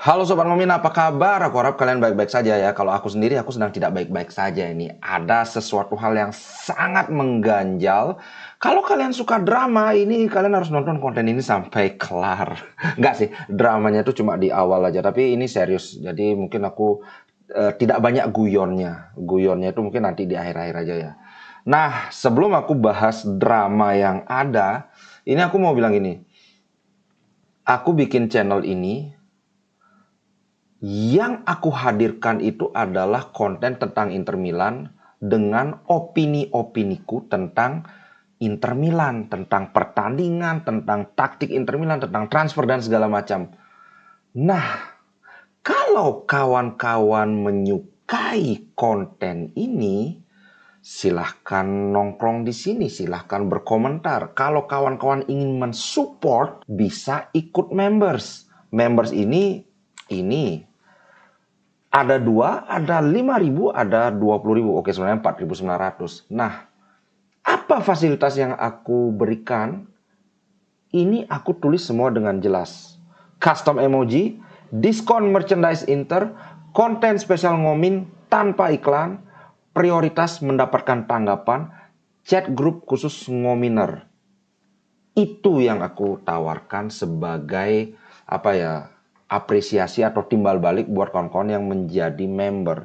Halo Sobat Ngomin, apa kabar? Aku harap kalian baik-baik saja ya. Kalau aku sendiri, aku sedang tidak baik-baik saja ini. Ada sesuatu hal yang sangat mengganjal. Kalau kalian suka drama, ini kalian harus nonton konten ini sampai kelar. Enggak sih, dramanya itu cuma di awal aja. Tapi ini serius. Jadi mungkin aku tidak banyak guyonnya. Guyonnya itu mungkin nanti di akhir-akhir aja ya. Nah, sebelum aku bahas drama yang ada, ini aku mau bilang gini. Aku bikin channel ini, yang aku hadirkan itu adalah konten tentang Inter Milan dengan opini-opiniku tentang Inter Milan, tentang pertandingan, tentang taktik Inter Milan, tentang transfer dan segala macam. Nah, kalau kawan-kawan menyukai konten ini, silahkan nongkrong di sini, silahkan berkomentar. Kalau kawan-kawan ingin mensupport, bisa ikut members. Members ini ada 2, ada 5.000, ada 20.000. Oke, sebenarnya 4.900. Nah, apa fasilitas yang aku berikan? Ini aku tulis semua dengan jelas. Custom emoji, diskon merchandise Inter, konten spesial Ngomin tanpa iklan, prioritas mendapatkan tanggapan, chat grup khusus Ngominer. Itu yang aku tawarkan sebagai apresiasi atau timbal balik buat kawan-kawan yang menjadi member.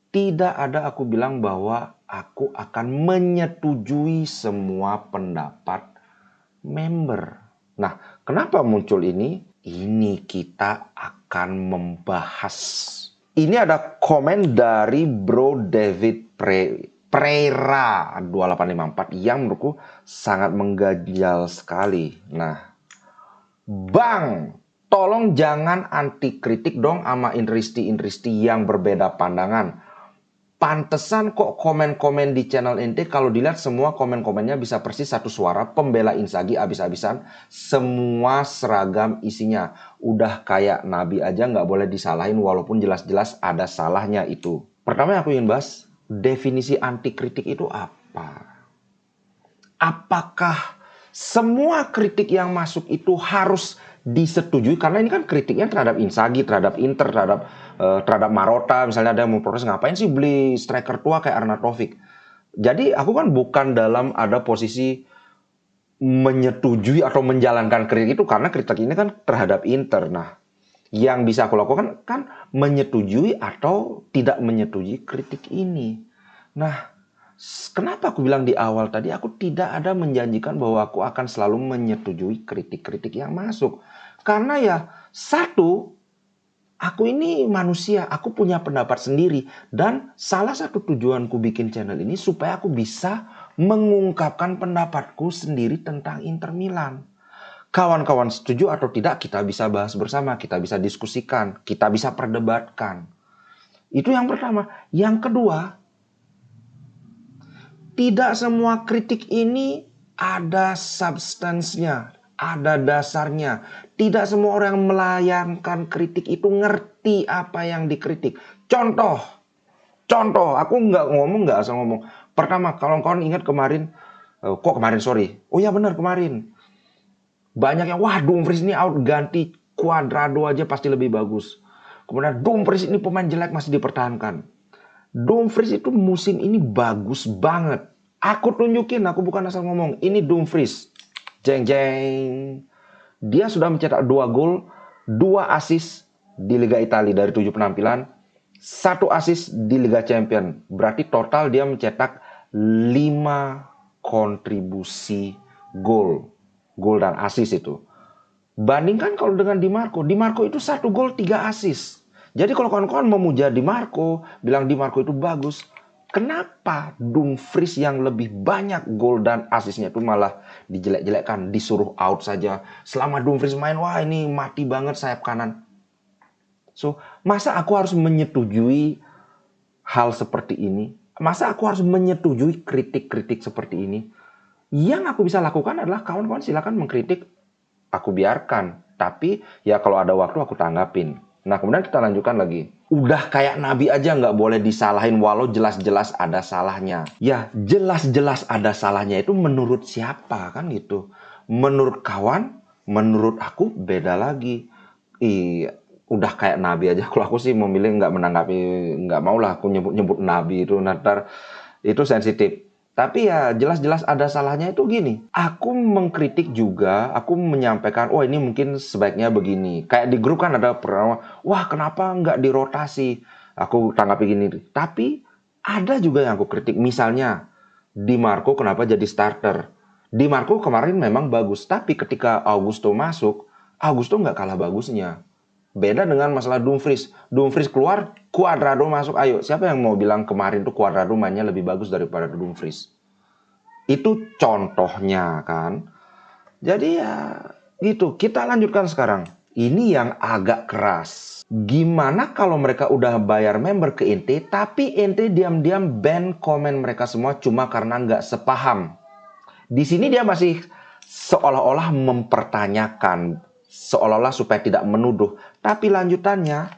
Tidak ada aku bilang bahwa aku akan menyetujui semua pendapat member. Nah, kenapa muncul ini? Ini kita akan membahas. Ini ada komen dari Bro David Pereira 2854 yang menurutku sangat mengganjal sekali. Nah, Bang, tolong jangan anti kritik dong sama Intristi yang berbeda pandangan. Pantesan kok komen-komen di channel ente kalau dilihat semua komen-komennya bisa persis satu suara, pembela Inzaghi abis-abisan, semua seragam isinya. Udah kayak Nabi aja nggak boleh disalahin walaupun jelas-jelas ada salahnya itu. Pertama yang aku ingin bahas, definisi anti kritik itu apa? Apakah semua kritik yang masuk itu harus disetujui? Karena ini kan kritiknya terhadap Inzaghi, terhadap Inter, terhadap Marotta. Misalnya ada yang mau protes, ngapain sih beli striker tua kayak Arnautovic? Jadi aku kan bukan dalam ada posisi menyetujui atau menjalankan kritik itu, karena kritik ini kan terhadap Inter. Nah, yang bisa aku lakukan kan menyetujui atau tidak menyetujui kritik ini. Nah, kenapa aku bilang di awal tadi, aku tidak ada menjanjikan bahwa aku akan selalu menyetujui kritik-kritik yang masuk. Karena ya, satu, aku ini manusia, aku punya pendapat sendiri. Dan salah satu tujuanku bikin channel ini supaya aku bisa mengungkapkan pendapatku sendiri tentang Inter Milan. Kawan-kawan setuju atau tidak, kita bisa bahas bersama, kita bisa diskusikan, kita bisa perdebatkan. Itu yang pertama. Yang kedua, tidak semua kritik ini ada substansnya, ada dasarnya. Tidak semua orang yang melayangkan kritik itu ngerti apa yang dikritik. Contoh, aku nggak asal ngomong. Pertama, kalau kawan ingat kemarin, oh ya benar kemarin. Banyak yang, wah Dumfries ini out, ganti Cuadrado aja pasti lebih bagus. Kemudian Dumfries ini pemain jelek masih dipertahankan. Dumfries itu musim ini bagus banget. Aku tunjukin, aku bukan asal ngomong. Ini Dumfries. Jeng jeng. Dia sudah mencetak 2 gol, 2 assist di Liga Italia dari 7 penampilan, 1 assist di Liga Champion. Berarti total dia mencetak 5 kontribusi gol dan assist itu. Bandingkan kalau dengan Di Marco itu 1 gol 3 assist. Jadi kalau kawan-kawan memuja Di Marco, bilang Di Marco itu bagus, kenapa Dumfries yang lebih banyak gol dan asisnya itu malah dijelek-jelekkan, disuruh out saja? Selama Dumfries main, wah ini mati banget sayap kanan. So, masa aku harus menyetujui hal seperti ini? Masa aku harus menyetujui kritik-kritik seperti ini? Yang aku bisa lakukan adalah kawan-kawan silakan mengkritik, aku biarkan. Tapi ya kalau ada waktu aku tanggapin. Nah kemudian kita lanjutkan lagi. Udah kayak Nabi aja nggak boleh disalahin walau jelas-jelas ada salahnya. Ya jelas-jelas ada salahnya itu menurut siapa kan gitu. Menurut kawan, menurut aku beda lagi. Iya, udah kayak nabi aja. Kalau aku sih memilih nggak menanggapi, nggak mau lah aku nyebut nabi itu, ntar itu sensitif. Tapi ya jelas-jelas ada salahnya itu gini. Aku mengkritik juga, aku menyampaikan, oh ini mungkin sebaiknya begini. Kayak di grup kan ada pernah, wah kenapa nggak dirotasi? Aku tanggapi gini. Tapi ada juga yang aku kritik. Misalnya, Di Marco kenapa jadi starter? Di Marco kemarin memang bagus, tapi ketika Augusto masuk, Augusto nggak kalah bagusnya. Beda dengan masalah Dumfries. Dumfries keluar, Cuadrado masuk. Ayo, siapa yang mau bilang kemarin tuh Cuadrado mainnya lebih bagus daripada Dumfries? Itu contohnya kan. Jadi ya gitu. Kita lanjutkan sekarang. Ini yang agak keras. Gimana kalau mereka udah bayar member ke ente, tapi ente diam-diam ban komen mereka semua cuma karena nggak sepaham. Di sini dia masih seolah-olah mempertanyakan, seolah-olah supaya tidak menuduh. Tapi lanjutannya,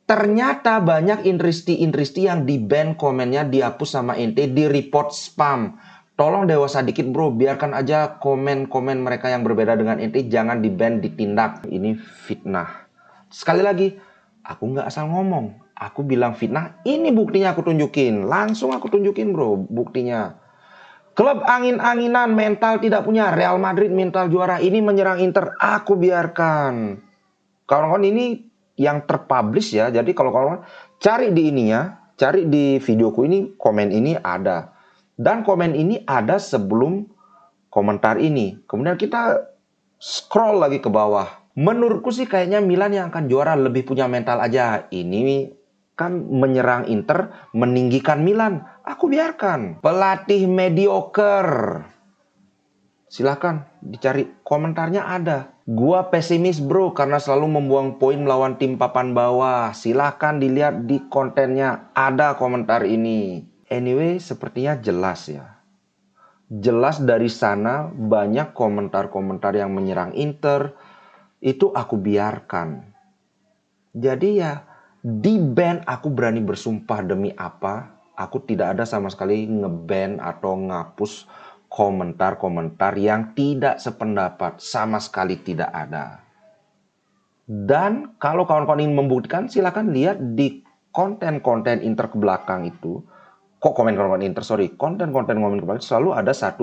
ternyata banyak industri yang di-ban komennya, dihapus sama ente, di-report spam. Tolong dewasa dikit bro, biarkan aja komen-komen mereka yang berbeda dengan ente, jangan di-ban, ditindak. Ini fitnah. Sekali lagi, aku nggak asal ngomong. Aku bilang fitnah, ini buktinya aku tunjukin. Langsung aku tunjukin bro, buktinya. Klub angin-anginan, mental tidak punya. Real Madrid mental juara, ini menyerang Inter, aku biarkan. Kawan-kawan ini yang terpublish ya. Jadi kalau kawan-kawan cari di ini ya, cari di videoku ini, komen ini ada. Dan komen ini ada sebelum komentar ini. Kemudian kita scroll lagi ke bawah. Menurutku sih kayaknya Milan yang akan juara, lebih punya mental aja. Ini kan menyerang Inter, meninggikan Milan. Aku biarkan. Pelatih mediocre. Silahkan dicari komentarnya ada. Gua pesimis bro karena selalu membuang poin melawan tim papan bawah. Silahkan dilihat di kontennya, ada komentar ini. Anyway, sepertinya jelas ya. Jelas dari sana banyak komentar-komentar yang menyerang Inter. Itu aku biarkan. Jadi ya, di ban aku berani bersumpah demi apa. Aku tidak ada sama sekali nge-ban atau ngapus komentar-komentar yang tidak sependapat. Sama sekali tidak ada. Dan kalau kawan-kawan ingin membuktikan, silakan lihat di konten-konten Inter ke belakang itu. Kok komen-komen Inter, sorry. Konten-konten komen ke belakang selalu ada 1-2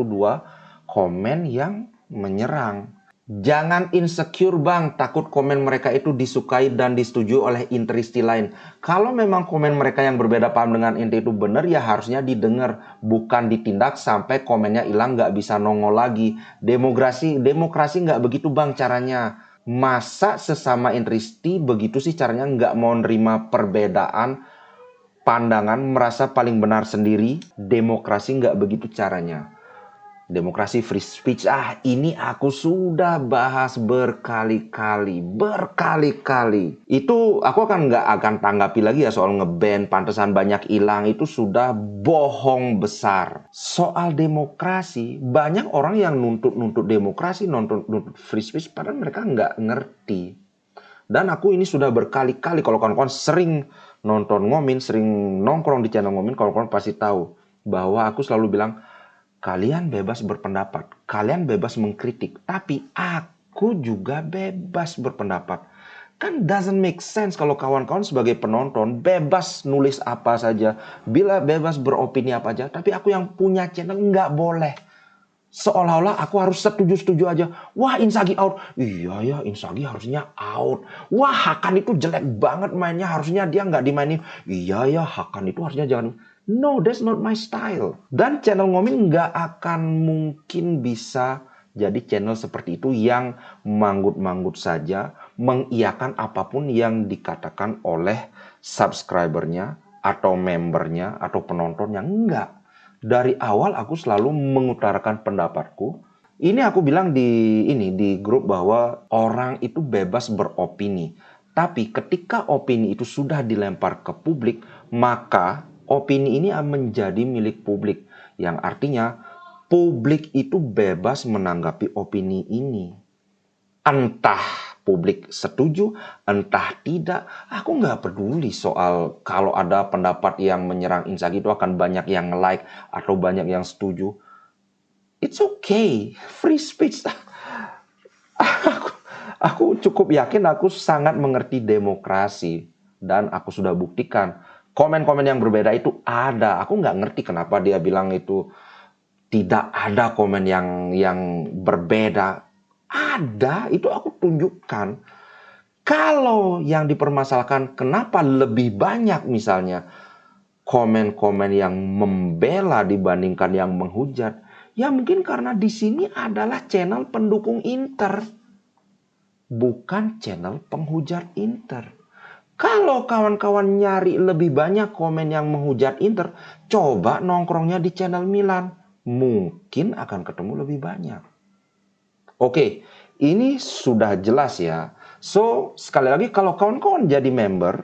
komen yang menyerang. Jangan insecure bang, takut komen mereka itu disukai dan disetujui oleh interisti lain. Kalau memang komen mereka yang berbeda paham dengan ente itu benar, ya harusnya didengar, bukan ditindak sampai komennya hilang nggak bisa nongol lagi. Demokrasi nggak begitu bang caranya. Masa sesama interisti begitu sih caranya, nggak mau nerima perbedaan pandangan, merasa paling benar sendiri? Demokrasi nggak begitu caranya. Demokrasi free speech, ini aku sudah bahas berkali-kali. Itu aku nggak akan tanggapi lagi ya soal nge-ban, pantesan banyak hilang, itu sudah bohong besar. Soal demokrasi, banyak orang yang nuntut demokrasi, nuntut free speech, padahal mereka nggak ngerti. Dan aku ini sudah berkali-kali, kalau kawan-kawan sering nonton Ngomin, sering nongkrong di channel Ngomin, kawan-kawan pasti tahu bahwa aku selalu bilang, kalian bebas berpendapat, kalian bebas mengkritik, tapi aku juga bebas berpendapat. Kan doesn't make sense kalau kawan-kawan sebagai penonton bebas nulis apa saja, bila bebas beropini apa aja, tapi aku yang punya channel nggak boleh. Seolah-olah aku harus setuju-setuju aja. Wah, Inzaghi out. Iya ya, Inzaghi harusnya out. Wah, Hakan itu jelek banget mainnya, harusnya dia nggak dimainin. Iya ya, Hakan itu harusnya jangan. No, that's not my style. Dan channel Ngomin nggak akan mungkin bisa jadi channel seperti itu yang manggut-manggut saja, mengiyakan apapun yang dikatakan oleh subscribernya, atau membernya, atau penontonnya. Enggak. Dari awal aku selalu mengutarakan pendapatku. Ini aku bilang di grup bahwa orang itu bebas beropini. Tapi ketika opini itu sudah dilempar ke publik, maka opini ini menjadi milik publik, yang artinya publik itu bebas menanggapi opini ini. Entah publik setuju, entah tidak, aku nggak peduli soal kalau ada pendapat yang menyerang Inzaghi itu akan banyak yang like atau banyak yang setuju. It's okay, free speech. Aku cukup yakin aku sangat mengerti demokrasi. Dan aku sudah buktikan. Komen-komen yang berbeda itu ada. Aku nggak ngerti kenapa dia bilang itu tidak ada komen yang berbeda. Ada, itu aku tunjukkan. Kalau yang dipermasalahkan kenapa lebih banyak misalnya komen-komen yang membela dibandingkan yang menghujat, ya mungkin karena di sini adalah channel pendukung Inter, bukan channel penghujat Inter. Kalau kawan-kawan nyari lebih banyak komen yang menghujat Inter, coba nongkrongnya di channel Milan. Mungkin akan ketemu lebih banyak. Oke, ini sudah jelas ya. So, sekali lagi kalau kawan-kawan jadi member,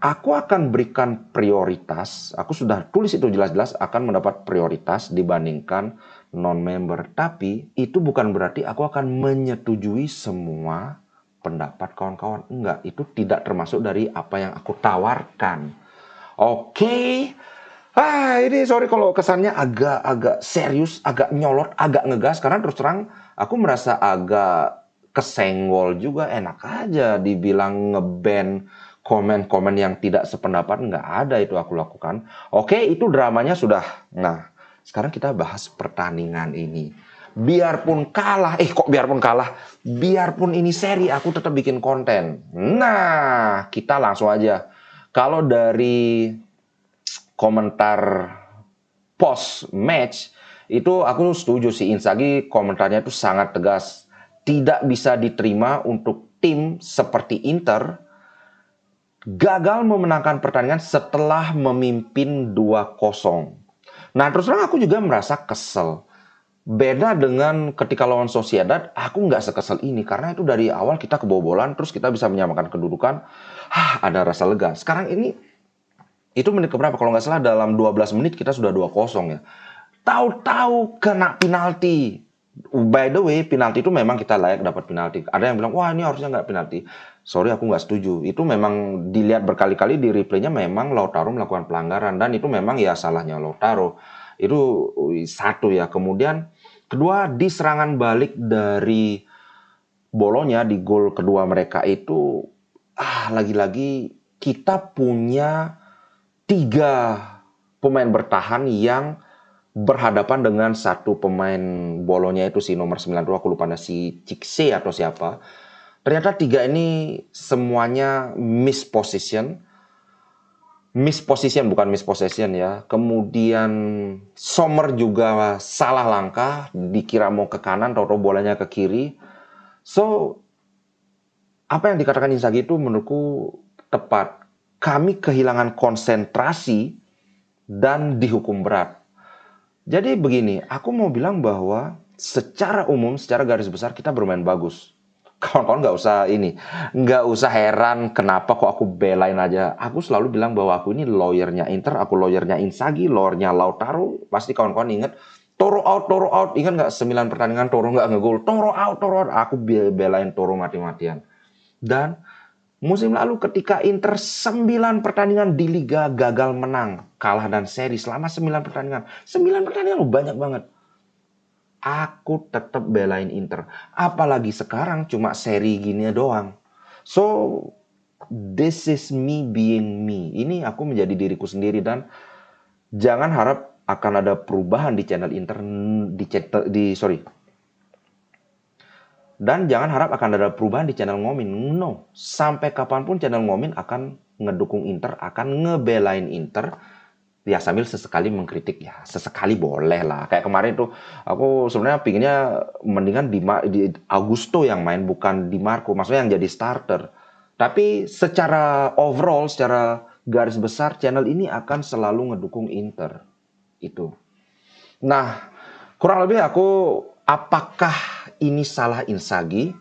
aku akan berikan prioritas. Aku sudah tulis itu jelas-jelas akan mendapat prioritas dibandingkan non-member. Tapi itu bukan berarti aku akan menyetujui semua pendapat kawan-kawan. Enggak, itu tidak termasuk dari apa yang aku tawarkan. Oke. Ini sorry kalau kesannya agak serius, agak nyolot, agak ngegas. Karena terus terang aku merasa agak kesenggol juga. Enak aja dibilang nge-ban komen-komen yang tidak sependapat. Nggak ada itu aku lakukan. Oke, itu dramanya sudah. Nah, sekarang kita bahas pertandingan ini. Biarpun kalah, biarpun ini seri, aku tetap bikin konten. Nah, kita langsung aja. Kalau dari komentar post match itu aku setuju sih, Inzaghi komentarnya itu sangat tegas. Tidak bisa diterima untuk tim seperti Inter gagal memenangkan pertandingan setelah memimpin 2-0. Nah, terus terang aku juga merasa kesel. Beda dengan ketika lawan Sociedad, aku nggak sekesel ini. Karena itu dari awal kita kebobolan, terus kita bisa menyamakan kedudukan. Ada rasa lega. Sekarang ini, itu menit keberapa? Kalau nggak salah dalam 12 menit kita sudah 2-0 ya. Tahu-tahu kena penalti. By the way, penalti itu memang kita layak dapat penalti. Ada yang bilang, wah ini harusnya nggak penalti. Sorry, aku nggak setuju. Itu memang dilihat berkali-kali di replaynya memang Lautaro melakukan pelanggaran. Dan itu memang ya salahnya Lautaro. Itu satu ya. Kemudian kedua, di serangan balik dari Bolonya di gol kedua mereka itu, lagi-lagi kita punya 3 pemain bertahan yang berhadapan dengan satu pemain Bolonya itu si nomor 92, aku lupa si Cikse atau siapa. Ternyata 3 ini semuanya misposition bukan mispossession ya. Kemudian Sommer juga salah langkah, dikira mau ke kanan, tahu-tahu bolanya ke kiri. So, apa yang dikatakan Inzaghi itu menurutku tepat. Kami kehilangan konsentrasi dan dihukum berat. Jadi begini, aku mau bilang bahwa secara umum, secara garis besar kita bermain bagus. Kawan-kawan nggak usah heran kenapa kok aku belain aja. Aku selalu bilang bahwa aku ini lawyernya Inter, aku lawyernya Inzaghi, lawyernya Lautaro. Pasti kawan-kawan ingat, Toro out. Ingat nggak 9 pertandingan Toro nggak ngegol, Toro out. Aku belain Toro mati-matian. Dan musim lalu ketika Inter 9 pertandingan di Liga gagal menang, kalah dan seri selama 9 pertandingan. 9 pertandingan banyak banget. Aku tetap belain Inter. Apalagi sekarang cuma seri gini doang. So, this is me being me. Ini aku menjadi diriku sendiri dan jangan harap akan ada perubahan di channel Inter Dan jangan harap akan ada perubahan di channel Ngomin. No. Sampai kapanpun channel Ngomin akan ngedukung Inter, akan ngebelain Inter. Ya sambil sesekali mengkritik ya. Sesekali boleh lah. Kayak kemarin tuh aku sebenarnya pinginnya mendingan di Augusto yang main, bukan Di Marco. Maksudnya yang jadi starter. Tapi secara overall, secara garis besar, channel ini akan selalu ngedukung Inter. Itu. Nah, kurang lebih apakah ini salah Inzaghi?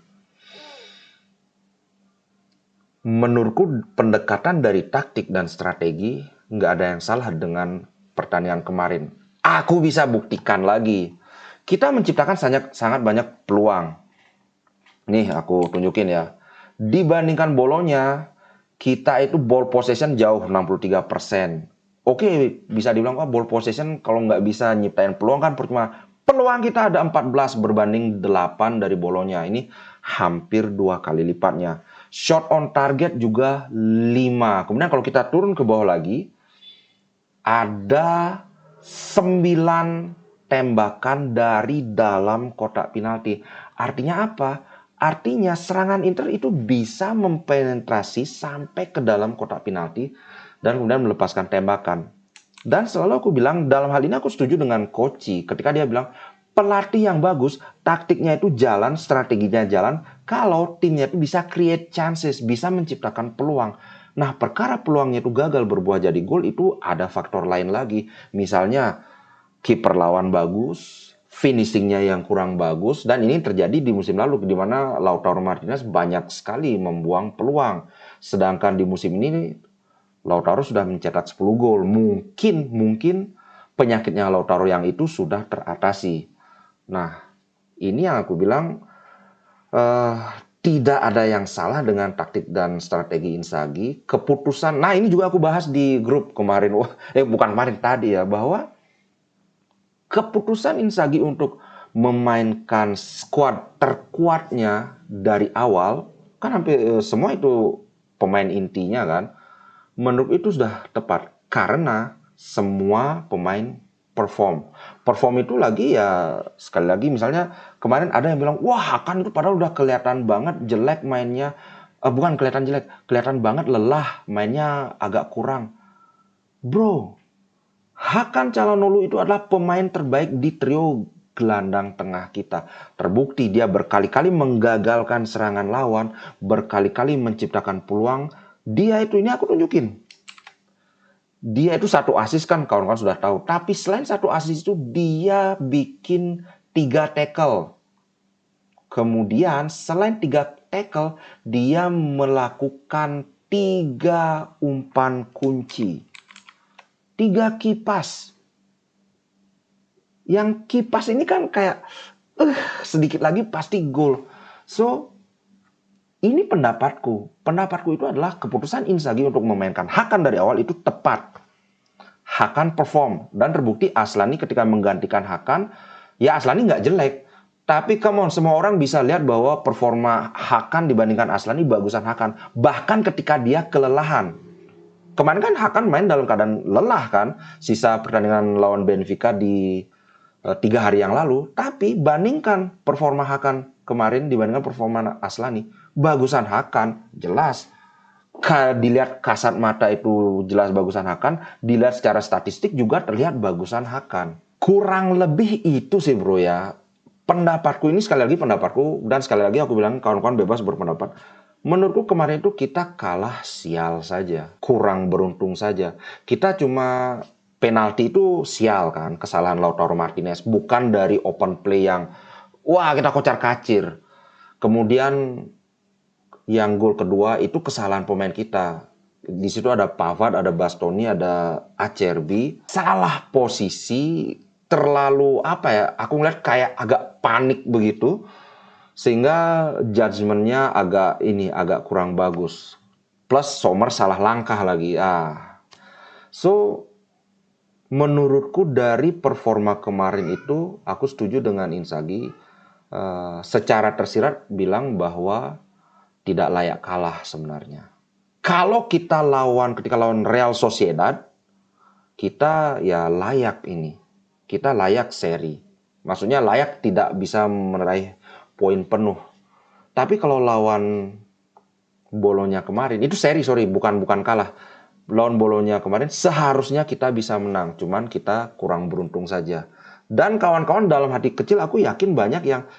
Menurutku pendekatan dari taktik dan strategi nggak ada yang salah dengan pertandingan kemarin. Aku bisa buktikan lagi. Kita menciptakan sangat banyak peluang. Nih aku tunjukin ya. Dibandingkan Bolonya, kita itu ball possession jauh 63%. Oke, bisa dibilang ball possession kalau nggak bisa nyiptain peluang kan percuma. Peluang kita ada 14 berbanding 8 dari Bolonya. Ini hampir 2 kali lipatnya. Shot on target juga 5. Kemudian kalau kita turun ke bawah lagi, ada 9 tembakan dari dalam kotak penalti. Artinya apa? Artinya serangan Inter itu bisa mempenetrasi sampai ke dalam kotak penalti dan kemudian melepaskan tembakan. Dan selalu aku bilang, dalam hal ini aku setuju dengan Koci ketika dia bilang, pelatih yang bagus, taktiknya itu jalan, strateginya jalan, kalau timnya itu bisa create chances, bisa menciptakan peluang. Nah, perkara peluangnya itu gagal berbuah jadi gol, itu ada faktor lain lagi. Misalnya, kiper lawan bagus, finishingnya yang kurang bagus, dan ini terjadi di musim lalu, di mana Lautaro Martinez banyak sekali membuang peluang. Sedangkan di musim ini, Lautaro sudah mencetak 10 gol. Mungkin penyakitnya Lautaro yang itu sudah teratasi. Nah, ini yang aku bilang, tidak ada yang salah dengan taktik dan strategi Inzaghi. Keputusan, nah ini juga aku bahas di grup kemarin, bukan kemarin, tadi ya, bahwa keputusan Inzaghi untuk memainkan skuad terkuatnya dari awal, kan hampir semua itu pemain intinya kan, menurut itu sudah tepat. Karena semua pemain perform. Perform itu lagi ya, sekali lagi misalnya kemarin ada yang bilang, wah Hakan itu padahal udah kelihatan banget jelek mainnya. Bukan kelihatan jelek, kelihatan banget lelah, mainnya agak kurang. Bro, Hakan Calhanoglu itu adalah pemain terbaik di trio gelandang tengah kita. Terbukti dia berkali-kali menggagalkan serangan lawan, berkali-kali menciptakan peluang. Dia itu, ini aku tunjukin. Dia itu 1 assist kan kawan-kawan sudah tahu. Tapi selain 1 assist itu dia bikin 3 tackle. Kemudian selain 3 tackle, dia melakukan 3 umpan kunci. 3 kipas. Yang kipas ini kan kayak sedikit lagi pasti gol. So, ini pendapatku. Pendapatku itu adalah keputusan Inzaghi untuk memainkan Hakan dari awal itu tepat. Hakan perform. Dan terbukti Aslani ketika menggantikan Hakan, ya Aslani nggak jelek. Tapi come on, semua orang bisa lihat bahwa performa Hakan dibandingkan Aslani bagusan Hakan. Bahkan ketika dia kelelahan. Kemarin kan Hakan main dalam keadaan lelah kan. Sisa pertandingan lawan Benfica di 3 hari yang lalu. Tapi bandingkan performa Hakan kemarin dibandingkan performa Aslani. Bagusan Hakan, jelas. Dilihat kasat mata itu jelas bagusan Hakan. Dilihat secara statistik juga terlihat bagusan Hakan. Kurang lebih itu sih bro ya. Pendapatku ini sekali lagi pendapatku. Dan sekali lagi aku bilang kawan-kawan bebas berpendapat. Menurutku kemarin itu kita kalah sial saja. Kurang beruntung saja. Kita cuma penalti itu sial kan. Kesalahan Lautaro Martinez. Bukan dari open play yang wah kita kocar-kacir. Kemudian yang gol kedua itu kesalahan pemain kita. Di situ ada Pavard, ada Bastoni, ada Acerbi. Salah posisi, terlalu apa ya? Aku ngeliat kayak agak panik begitu. Sehingga judgementnya agak kurang bagus. Plus Sommer salah langkah lagi. So menurutku dari performa kemarin itu aku setuju dengan Inzaghi. Secara tersirat bilang bahwa tidak layak kalah sebenarnya. Kalau kita ketika lawan Real Sociedad, kita ya layak ini. Kita layak seri. Maksudnya layak tidak bisa meraih poin penuh. Tapi kalau lawan Bolonya kemarin, itu seri bukan kalah. Lawan Bolonya kemarin seharusnya kita bisa menang. Cuman kita kurang beruntung saja. Dan kawan-kawan dalam hati kecil aku yakin banyak yang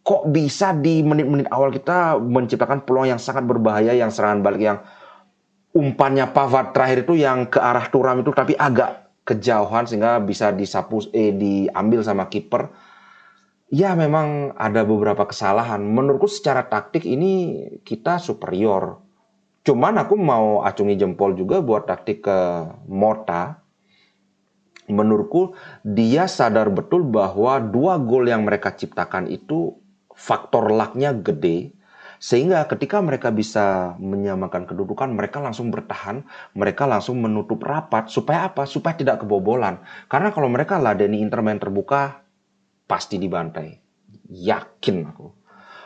kok bisa di menit-menit awal kita menciptakan peluang yang sangat berbahaya, yang serangan balik yang umpannya Pavard terakhir itu yang ke arah Thuram itu tapi agak kejauhan sehingga bisa diambil sama kiper. Ya memang ada beberapa kesalahan. Menurutku secara taktik ini kita superior. Cuman aku mau acungi jempol juga buat taktik ke Mota. Menurutku dia sadar betul bahwa 2 gol yang mereka ciptakan itu faktor luck-nya gede. Sehingga ketika mereka bisa menyamakan kedudukan, mereka langsung bertahan, mereka langsung menutup rapat. Supaya apa? Supaya tidak kebobolan. Karena kalau mereka ladeni Inter main terbuka, pasti dibantai. yakin aku.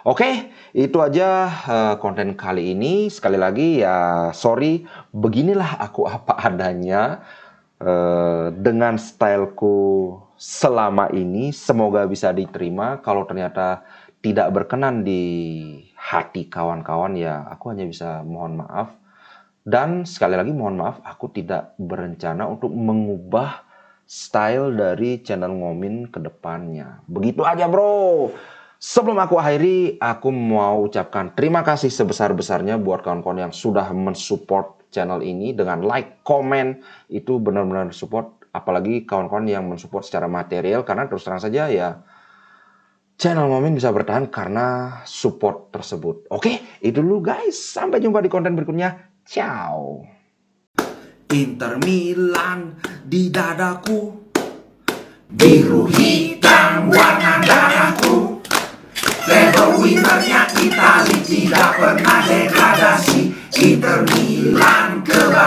Oke, itu aja konten kali ini. Sekali lagi ya sorry, beginilah aku apa adanya dengan styleku selama ini. Semoga bisa diterima. Kalau ternyata tidak berkenan di hati kawan-kawan ya aku hanya bisa mohon maaf. Dan sekali lagi mohon maaf, aku tidak berencana untuk mengubah style dari channel Ngomin ke depannya. Begitu aja bro. Sebelum aku akhiri, aku mau ucapkan terima kasih sebesar-besarnya buat kawan-kawan yang sudah mensupport channel ini dengan like, komen, itu benar-benar support. Apalagi kawan-kawan yang mensupport secara material, karena terus terang saja ya channel Ngomin bisa bertahan karena support tersebut. Oke, itu dulu guys. Sampai jumpa di konten berikutnya. Ciao. Inter Milan di dadaku, biru hitam warna darahku. Label winnernya Itali, tidak pernah degradasi. Inter Milan kebal